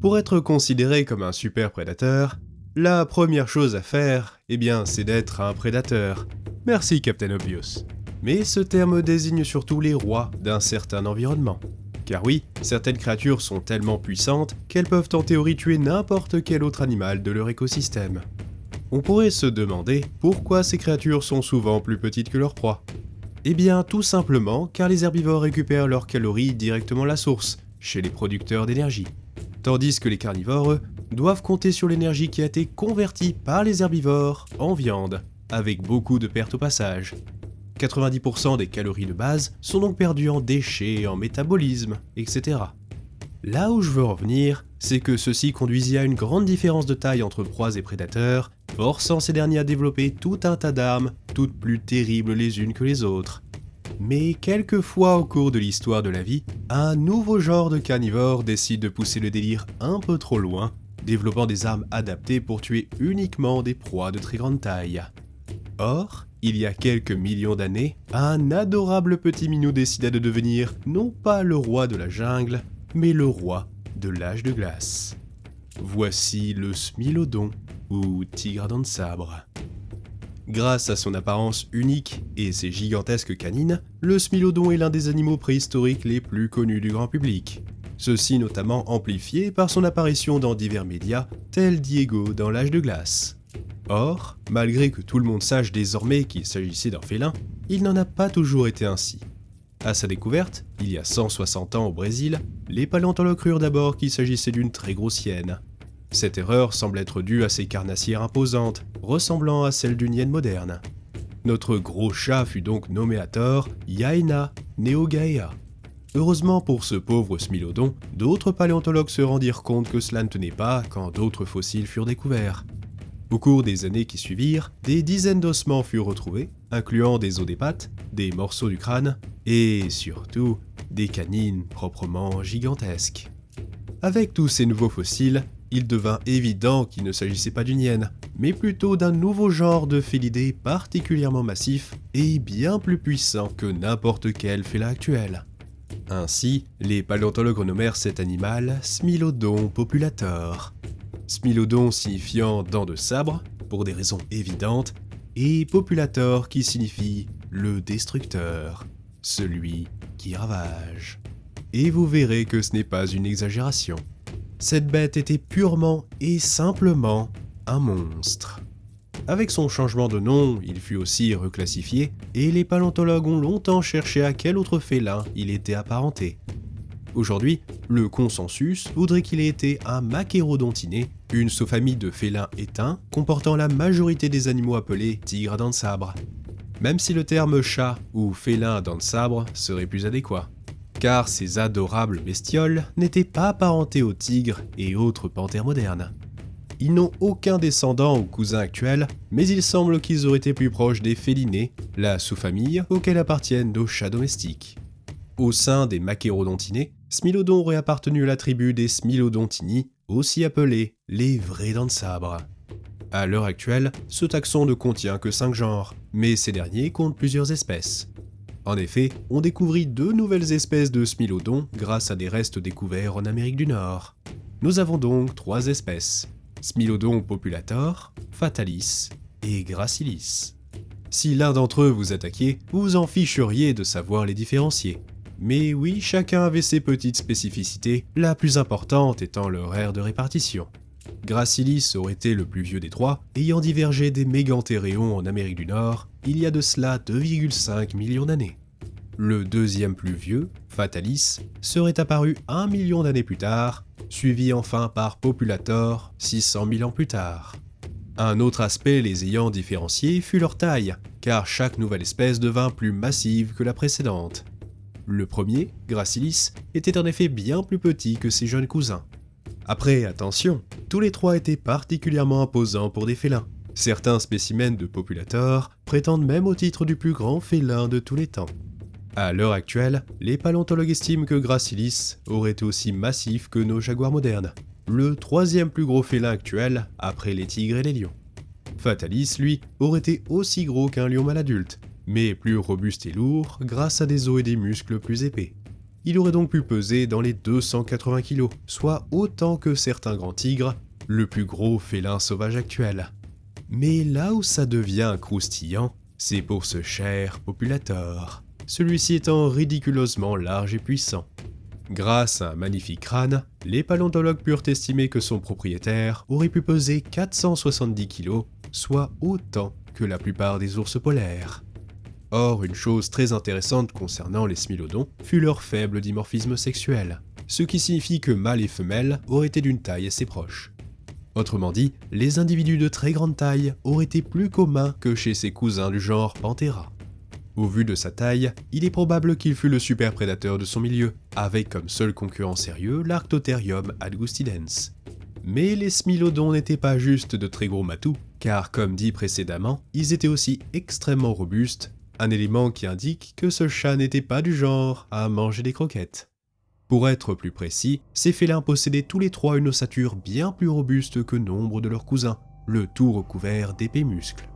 Pour être considéré comme un super prédateur, la première chose à faire, c'est d'être un prédateur. Merci Captain Obvious. Mais ce terme désigne surtout les rois d'un certain environnement. Car oui, certaines créatures sont tellement puissantes qu'elles peuvent en théorie tuer n'importe quel autre animal de leur écosystème. On pourrait se demander pourquoi ces créatures sont souvent plus petites que leur proie. Tout simplement car les herbivores récupèrent leurs calories directement à la source, chez les producteurs d'énergie. Tandis que les carnivores, eux, doivent compter sur l'énergie qui a été convertie par les herbivores en viande, avec beaucoup de pertes au passage. 90% des calories de base sont donc perdues en déchets, en métabolisme, etc. Là où je veux en venir, c'est que ceci conduisit à une grande différence de taille entre proies et prédateurs, forçant ces derniers à développer tout un tas d'armes, toutes plus terribles les unes que les autres. Mais quelquefois au cours de l'histoire de la vie, un nouveau genre de carnivore décide de pousser le délire un peu trop loin, développant des armes adaptées pour tuer uniquement des proies de très grande taille. Or, il y a quelques millions d'années, un adorable petit minou décida de devenir non pas le roi de la jungle, mais le roi de l'âge de glace. Voici le Smilodon, ou tigre à dents de sabre. Grâce à son apparence unique et ses gigantesques canines, le Smilodon est l'un des animaux préhistoriques les plus connus du grand public. Ceci notamment amplifié par son apparition dans divers médias, tels Diego dans l'âge de glace. Or, malgré que tout le monde sache désormais qu'il s'agissait d'un félin, il n'en a pas toujours été ainsi. À sa découverte, il y a 160 ans au Brésil, les paléontologues crurent d'abord qu'il s'agissait d'une très grosse hyène. Cette erreur semble être due à ses carnassières imposantes, ressemblant à celles d'une hyène moderne. Notre gros chat fut donc nommé à tort Yaena neogaea. Heureusement pour ce pauvre Smilodon, d'autres paléontologues se rendirent compte que cela ne tenait pas quand d'autres fossiles furent découverts. Au cours des années qui suivirent, des dizaines d'ossements furent retrouvés, incluant des os des pattes, des morceaux du crâne et, surtout, des canines proprement gigantesques. Avec tous ces nouveaux fossiles, il devint évident qu'il ne s'agissait pas d'une hyène, mais plutôt d'un nouveau genre de félidés particulièrement massif et bien plus puissant que n'importe quel félin actuel. Ainsi, les paléontologues renommèrent cet animal Smilodon populator. Smilodon signifiant dent de sabre, pour des raisons évidentes, et populator qui signifie le destructeur, celui qui ravage. Et vous verrez que ce n'est pas une exagération. Cette bête était purement et simplement un monstre. Avec son changement de nom, il fut aussi reclassifié, et les paléontologues ont longtemps cherché à quel autre félin il était apparenté. Aujourd'hui, le consensus voudrait qu'il ait été un Machairodontiné, une sous-famille de félins éteints comportant la majorité des animaux appelés tigres à dents de sabre. Même si le terme chat ou félin à dents de sabre serait plus adéquat. Car ces adorables bestioles n'étaient pas apparentés aux tigres et autres panthères modernes. Ils n'ont aucun descendant ou cousin actuel, mais il semble qu'ils auraient été plus proches des félinés, la sous-famille auquel appartiennent nos chats domestiques. Au sein des Machairodontinés, Smilodon aurait appartenu à la tribu des Smilodontini, aussi appelés les vrais dents de sabre. À l'heure actuelle, ce taxon ne contient que 5 genres, mais ces derniers comptent plusieurs espèces. En effet, on découvrit 2 nouvelles espèces de Smilodon grâce à des restes découverts en Amérique du Nord. Nous avons donc 3 espèces, Smilodon populator, fatalis et gracilis. Si l'un d'entre eux vous attaquait, vous vous en ficheriez de savoir les différencier. Mais oui, chacun avait ses petites spécificités, la plus importante étant leur aire de répartition. Gracilis aurait été le plus vieux des 3, ayant divergé des Méganthéréons en Amérique du Nord, il y a de cela 2,5 millions d'années. Le deuxième plus vieux, Fatalis, serait apparu 1 million d'années plus tard, suivi enfin par Populator 600 000 ans plus tard. Un autre aspect les ayant différenciés fut leur taille, car chaque nouvelle espèce devint plus massive que la précédente. Le premier, Gracilis, était en effet bien plus petit que ses jeunes cousins. Après, attention, tous les 3 étaient particulièrement imposants pour des félins. Certains spécimens de Populator prétendent même au titre du plus grand félin de tous les temps. À l'heure actuelle, les paléontologues estiment que Gracilis aurait été aussi massif que nos jaguars modernes, le 3e plus gros félin actuel après les tigres et les lions. Fatalis, lui, aurait été aussi gros qu'un lion mâle adulte, mais plus robuste et lourd grâce à des os et des muscles plus épais. Il aurait donc pu peser dans les 280 kg, soit autant que certains grands tigres, le plus gros félin sauvage actuel. Mais là où ça devient croustillant, c'est pour ce cher populator, celui-ci étant ridiculeusement large et puissant. Grâce à un magnifique crâne, les paléontologues purent estimer que son propriétaire aurait pu peser 470 kg, soit autant que la plupart des ours polaires. Or, une chose très intéressante concernant les smilodons fut leur faible dimorphisme sexuel, ce qui signifie que mâles et femelles auraient été d'une taille assez proche. Autrement dit, les individus de très grande taille auraient été plus communs que chez ses cousins du genre Panthera. Au vu de sa taille, il est probable qu'il fut le super prédateur de son milieu, avec comme seul concurrent sérieux l'Arctotherium adgustidens. Mais les smilodons n'étaient pas juste de très gros matous, car comme dit précédemment, ils étaient aussi extrêmement robustes, un élément qui indique que ce chat n'était pas du genre à manger des croquettes. Pour être plus précis, ces félins possédaient tous les trois une ossature bien plus robuste que nombre de leurs cousins, le tout recouvert d'épais muscles.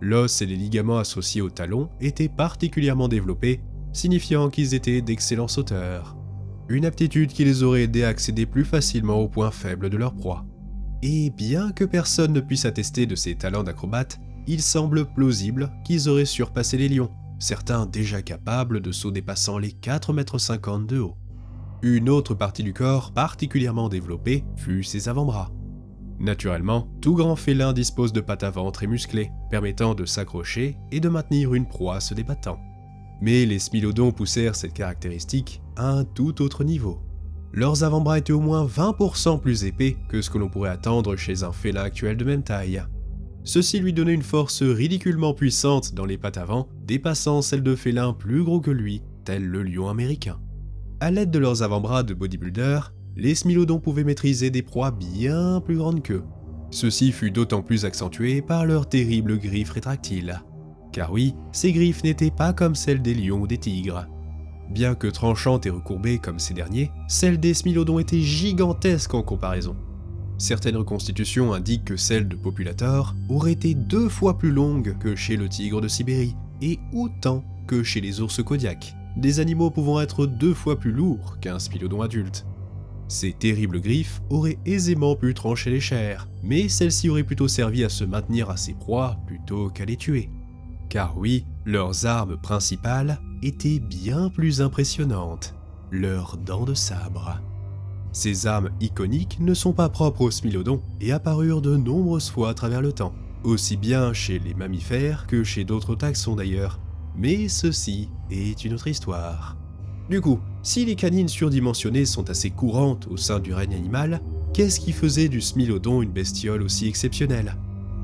L'os et les ligaments associés aux talons étaient particulièrement développés, signifiant qu'ils étaient d'excellents sauteurs. Une aptitude qui les aurait aidés à accéder plus facilement aux points faibles de leur proie. Et bien que personne ne puisse attester de ces talents d'acrobates, il semble plausible qu'ils auraient surpassé les lions, certains déjà capables de sauts dépassant les 4,50 m de haut. Une autre partie du corps particulièrement développée fut ses avant-bras. Naturellement, tout grand félin dispose de pattes avant très musclées, permettant de s'accrocher et de maintenir une proie se débattant. Mais les smilodons poussèrent cette caractéristique à un tout autre niveau. Leurs avant-bras étaient au moins 20% plus épais que ce que l'on pourrait attendre chez un félin actuel de même taille. Ceci lui donnait une force ridiculement puissante dans les pattes avant, dépassant celle de félins plus gros que lui, tel le lion américain. À l'aide de leurs avant-bras de bodybuilder, les smilodons pouvaient maîtriser des proies bien plus grandes qu'eux. Ceci fut d'autant plus accentué par leurs terribles griffes rétractiles. Car oui, ces griffes n'étaient pas comme celles des lions ou des tigres. Bien que tranchantes et recourbées comme ces derniers, celles des smilodons étaient gigantesques en comparaison. Certaines reconstitutions indiquent que celles de populator auraient été 2 fois plus longues que chez le tigre de Sibérie, et autant que chez les ours kodiaks, des animaux pouvant être 2 fois plus lourds qu'un smilodon adulte. Ces terribles griffes auraient aisément pu trancher les chairs, mais celles-ci auraient plutôt servi à se maintenir à ses proies plutôt qu'à les tuer. Car oui, leurs armes principales étaient bien plus impressionnantes, leurs dents de sabre. Ces armes iconiques ne sont pas propres aux smilodons et apparurent de nombreuses fois à travers le temps, aussi bien chez les mammifères que chez d'autres taxons d'ailleurs, mais ceci est une autre histoire. Du coup, si les canines surdimensionnées sont assez courantes au sein du règne animal, qu'est-ce qui faisait du smilodon une bestiole aussi exceptionnelle?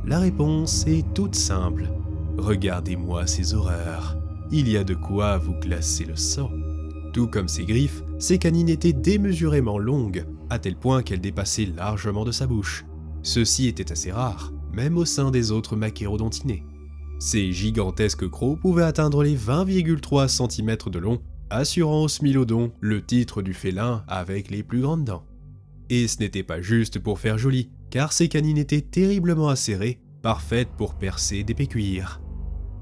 La réponse est toute simple. Regardez-moi ces horreurs. Il y a de quoi vous glacer le sang. Tout comme ses griffes, ses canines étaient démesurément longues, à tel point qu'elles dépassaient largement de sa bouche. Ceci était assez rare, même au sein des autres machérodontinés. Ces gigantesques crocs pouvaient atteindre les 20,3 cm de long, assurant au smilodon le titre du félin avec les plus grandes dents. Et ce n'était pas juste pour faire joli, car ses canines étaient terriblement acérées, parfaites pour percer d'épais cuirs.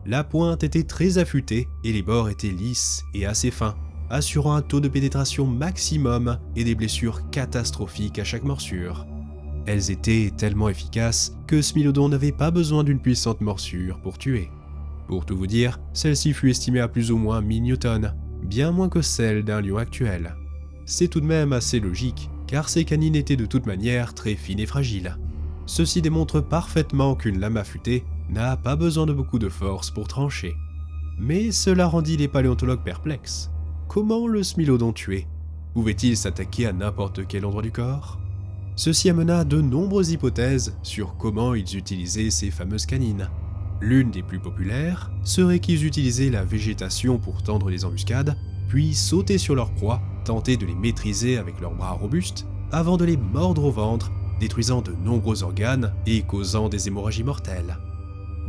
La pointe était très affûtée et les bords étaient lisses et assez fins, assurant un taux de pénétration maximum et des blessures catastrophiques à chaque morsure. Elles étaient tellement efficaces que Smilodon n'avait pas besoin d'une puissante morsure pour tuer. Pour tout vous dire, celle-ci fut estimée à plus ou moins 1000 newtons, bien moins que celle d'un lion actuel. C'est tout de même assez logique, car ses canines étaient de toute manière très fines et fragiles. Ceci démontre parfaitement qu'une lame affûtée n'a pas besoin de beaucoup de force pour trancher. Mais cela rendit les paléontologues perplexes. Comment le Smilodon tuer? Pouvait-il s'attaquer à n'importe quel endroit du corps? Ceci amena de nombreuses hypothèses sur comment ils utilisaient ces fameuses canines. L'une des plus populaires serait qu'ils utilisaient la végétation pour tendre les embuscades, puis sauter sur leur proie, tenter de les maîtriser avec leurs bras robustes, avant de les mordre au ventre, détruisant de nombreux organes et causant des hémorragies mortelles.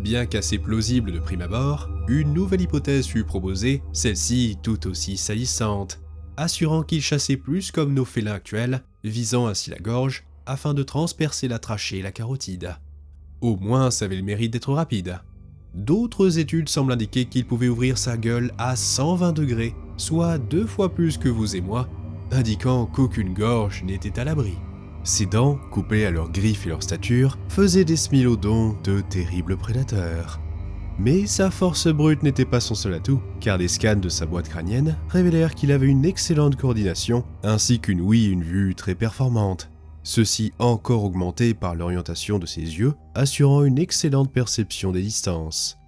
Bien qu'assez plausible de prime abord, une nouvelle hypothèse fut proposée, celle-ci tout aussi salissante, assurant qu'ils chassaient plus comme nos félins actuels, visant ainsi la gorge, afin de transpercer la trachée et la carotide. Au moins ça avait le mérite d'être rapide. D'autres études semblent indiquer qu'il pouvait ouvrir sa gueule à 120 degrés, soit 2 fois plus que vous et moi, indiquant qu'aucune gorge n'était à l'abri. Ces dents, couplées à leurs griffes et leur stature, faisaient des smilodons de terribles prédateurs. Mais sa force brute n'était pas son seul atout, car des scans de sa boîte crânienne révélèrent qu'il avait une excellente coordination, ainsi qu'une ouïe et une vue très performantes. Ceci encore augmenté par l'orientation de ses yeux, assurant une excellente perception des distances.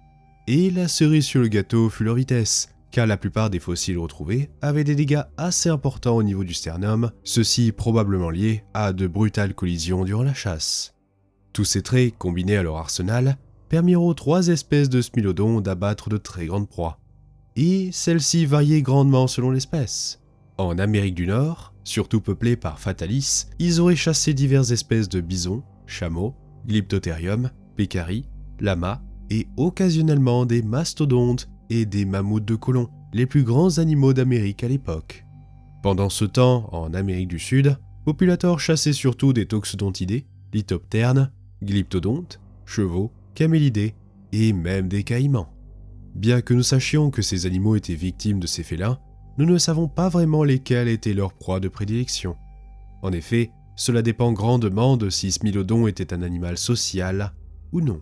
Et la cerise sur le gâteau fut leur vitesse, car la plupart des fossiles retrouvés avaient des dégâts assez importants au niveau du sternum, ceci probablement lié à de brutales collisions durant la chasse. Tous ces traits, combinés à leur arsenal, permirent aux 3 espèces de smilodons d'abattre de très grandes proies. Et celles-ci variaient grandement selon l'espèce. En Amérique du Nord, surtout peuplée par Fatalis, ils auraient chassé diverses espèces de bisons, chameaux, Glyptotherium, pécaris, lamas et occasionnellement des mastodontes et des mammouths de côlon, les plus grands animaux d'Amérique à l'époque. Pendant ce temps, en Amérique du Sud, Populator chassait surtout des toxodontidés, lithopternes, glyptodontes, chevaux, camélidés et même des caïmans. Bien que nous sachions que ces animaux étaient victimes de ces félins, nous ne savons pas vraiment lesquels étaient leurs proies de prédilection. En effet, cela dépend grandement de si Smilodon était un animal social ou non.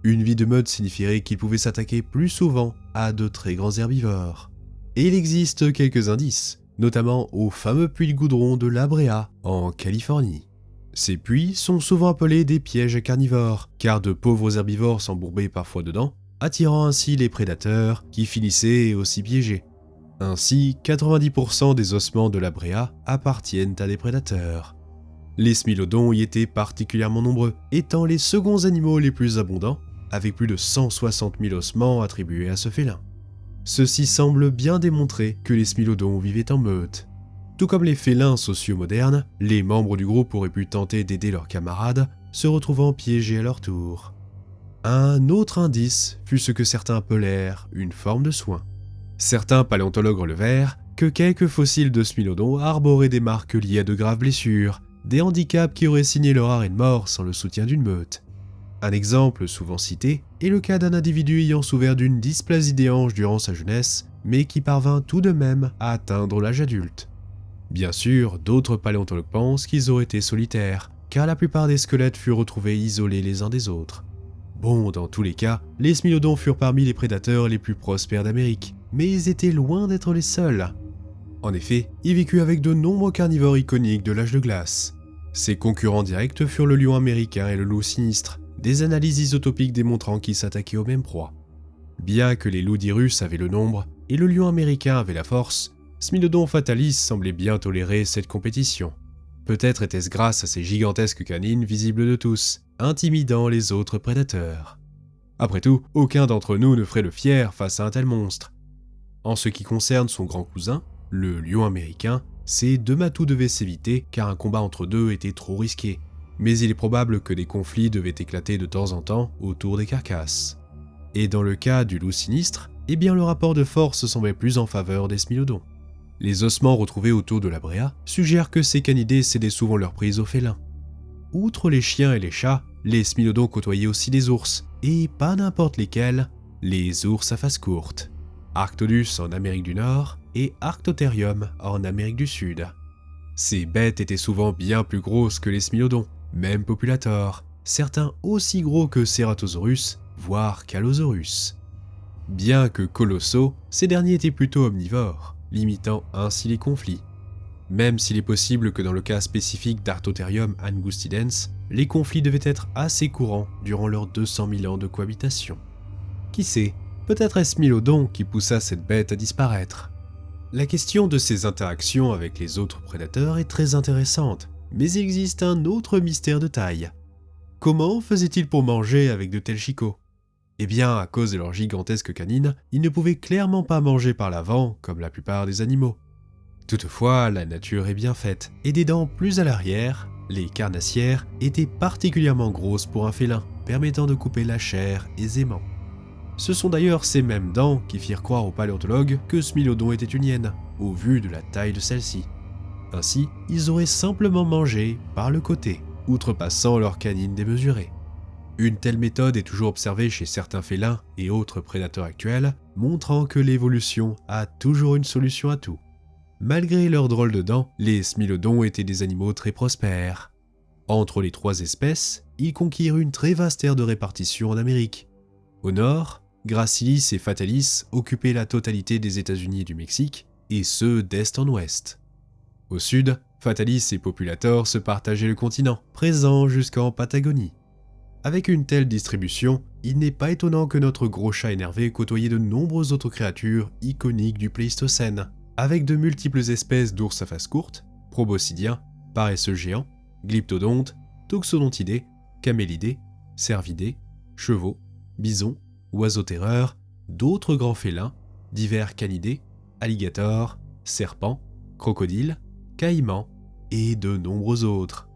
Une vie de meute signifierait qu'il pouvait s'attaquer plus souvent à de très grands herbivores. Et il existe quelques indices, notamment au fameux puits de goudron de La Brea, en Californie. Ces puits sont souvent appelés des pièges carnivores, car de pauvres herbivores s'embourbaient parfois dedans, attirant ainsi les prédateurs qui finissaient aussi piégés. Ainsi, 90% des ossements de La Brea appartiennent à des prédateurs. Les smilodons y étaient particulièrement nombreux, étant les seconds animaux les plus abondants, avec plus de 160 000 ossements attribués à ce félin. Ceci semble bien démontrer que les smilodons vivaient en meute. Tout comme les félins sociaux modernes, les membres du groupe auraient pu tenter d'aider leurs camarades, se retrouvant piégés à leur tour. Un autre indice fut ce que certains appelèrent une forme de soin. Certains paléontologues relevèrent que quelques fossiles de smilodons arboraient des marques liées à de graves blessures, des handicaps qui auraient signé leur arrêt de mort sans le soutien d'une meute. Un exemple souvent cité est le cas d'un individu ayant souffert d'une dysplasie des hanches durant sa jeunesse, mais qui parvint tout de même à atteindre l'âge adulte. Bien sûr, d'autres paléontologues pensent qu'ils auraient été solitaires, car la plupart des squelettes furent retrouvés isolés les uns des autres. Bon, dans tous les cas, les smilodons furent parmi les prédateurs les plus prospères d'Amérique, mais ils étaient loin d'être les seuls. En effet, ils vécurent avec de nombreux carnivores iconiques de l'âge de glace. Ses concurrents directs furent le lion américain et le loup sinistre, des analyses isotopiques démontrant qu'ils s'attaquaient aux mêmes proies. Bien que les loups d'Irus avaient le nombre et le lion américain avait la force, Smilodon fatalis semblait bien tolérer cette compétition. Peut-être était-ce grâce à ses gigantesques canines visibles de tous, intimidant les autres prédateurs. Après tout, aucun d'entre nous ne ferait le fier face à un tel monstre. En ce qui concerne son grand cousin, le lion américain, ces 2 matous devaient s'éviter car un combat entre 2 était trop risqué, mais il est probable que des conflits devaient éclater de temps en temps autour des carcasses. Et dans le cas du loup sinistre, eh bien le rapport de force semblait plus en faveur des smilodons. Les ossements retrouvés autour de La Brea suggèrent que ces canidés cédaient souvent leur prise aux félins. Outre les chiens et les chats, les smilodons côtoyaient aussi des ours, et pas n'importe lesquels, les ours à face courte. Arctodus en Amérique du Nord et Arctotherium en Amérique du Sud. Ces bêtes étaient souvent bien plus grosses que les smilodons, même Populator, certains aussi gros que Ceratosaurus, voire Calosaurus. Bien que colossaux, ces derniers étaient plutôt omnivores, limitant ainsi les conflits. Même s'il est possible que dans le cas spécifique d'Arctotherium angustidens, les conflits devaient être assez courants durant leurs 200 000 ans de cohabitation. Qui sait, peut-être est-ce Smilodon qui poussa cette bête à disparaître. La question de ses interactions avec les autres prédateurs est très intéressante, mais il existe un autre mystère de taille. Comment faisait-il pour manger avec de tels chicots ? Eh bien, à cause de leurs gigantesques canines, ils ne pouvaient clairement pas manger par l'avant comme la plupart des animaux. Toutefois, la nature est bien faite, et des dents plus à l'arrière, les carnassières, étaient particulièrement grosses pour un félin, permettant de couper la chair aisément. Ce sont d'ailleurs ces mêmes dents qui firent croire aux paléontologues que Smilodon était une hyène, au vu de la taille de celle-ci. Ainsi, ils auraient simplement mangé par le côté, outrepassant leurs canines démesurées. Une telle méthode est toujours observée chez certains félins et autres prédateurs actuels, montrant que l'évolution a toujours une solution à tout. Malgré leurs drôles de dents, les smilodons étaient des animaux très prospères. Entre les trois espèces, ils conquirent une très vaste aire de répartition en Amérique. Au nord, Gracilis et Fatalis occupaient la totalité des États-Unis et du Mexique, et ce d'est en ouest. Au sud, Fatalis et Populator se partageaient le continent, présent jusqu'en Patagonie. Avec une telle distribution, il n'est pas étonnant que notre gros chat énervé côtoyait de nombreuses autres créatures iconiques du Pléistocène, avec de multiples espèces d'ours à face courte, proboscidiens, paresseux géants, glyptodontes, toxodontidés, camélidés, cervidés, chevaux, bisons, oiseaux terreurs, d'autres grands félins, divers canidés, alligators, serpents, crocodiles, caïmans et de nombreux autres.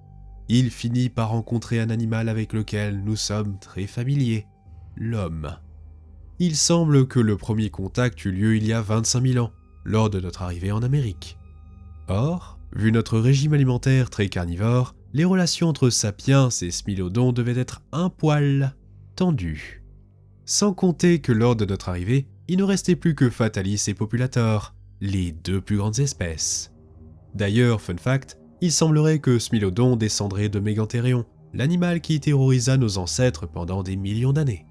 Il finit par rencontrer un animal avec lequel nous sommes très familiers, l'homme. Il semble que le premier contact eut lieu il y a 25 000 ans, lors de notre arrivée en Amérique. Or, vu notre régime alimentaire très carnivore, les relations entre sapiens et smilodons devaient être un poil tendues. Sans compter que lors de notre arrivée, il ne restait plus que Fatalis et Populator, les deux plus grandes espèces. D'ailleurs, fun fact, il semblerait que Smilodon descendrait de Méganthérion, l'animal qui terrorisa nos ancêtres pendant des millions d'années.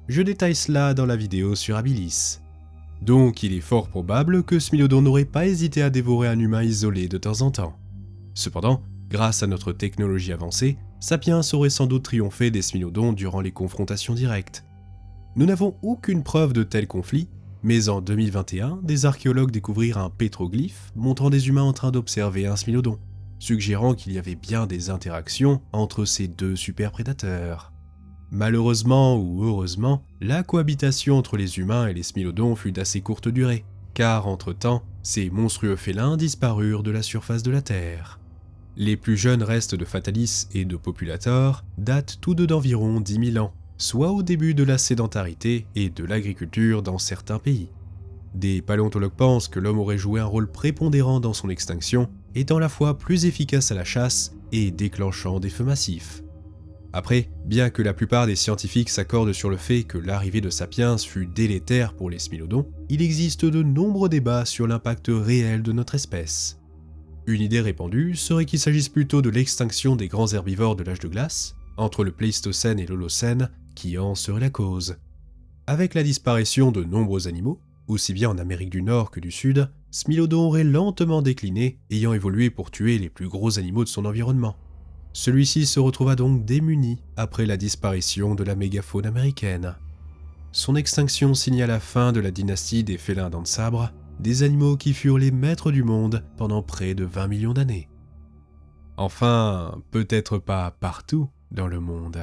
Je détaille cela dans la vidéo sur Habilis. Donc il est fort probable que Smilodon n'aurait pas hésité à dévorer un humain isolé de temps en temps. Cependant, grâce à notre technologie avancée, Sapiens aurait sans doute triomphé des Smilodons durant les confrontations directes. Nous n'avons aucune preuve de tel conflit, mais en 2021, des archéologues découvrirent un pétroglyphe montrant des humains en train d'observer un Smilodon, suggérant qu'il y avait bien des interactions entre ces deux superprédateurs. Malheureusement ou heureusement, la cohabitation entre les humains et les Smilodons fut d'assez courte durée, car entre-temps, ces monstrueux félins disparurent de la surface de la Terre. Les plus jeunes restes de Fatalis et de Populator datent tous deux d'environ 10 000 ans, soit au début de la sédentarité et de l'agriculture dans certains pays. Des paléontologues pensent que l'homme aurait joué un rôle prépondérant dans son extinction, étant à la fois plus efficace à la chasse et déclenchant des feux massifs. Après, bien que la plupart des scientifiques s'accordent sur le fait que l'arrivée de Sapiens fut délétère pour les Smilodons, il existe de nombreux débats sur l'impact réel de notre espèce. Une idée répandue serait qu'il s'agisse plutôt de l'extinction des grands herbivores de l'âge de glace, entre le Pléistocène et l'Holocène, qui en serait la cause. Avec la disparition de nombreux animaux, aussi bien en Amérique du Nord que du Sud, Smilodon aurait lentement décliné, ayant évolué pour tuer les plus gros animaux de son environnement. Celui-ci se retrouva donc démuni après la disparition de la mégafaune américaine. Son extinction signa la fin de la dynastie des félins à dents de sabre, des animaux qui furent les maîtres du monde pendant près de 20 millions d'années. Enfin, peut-être pas partout dans le monde.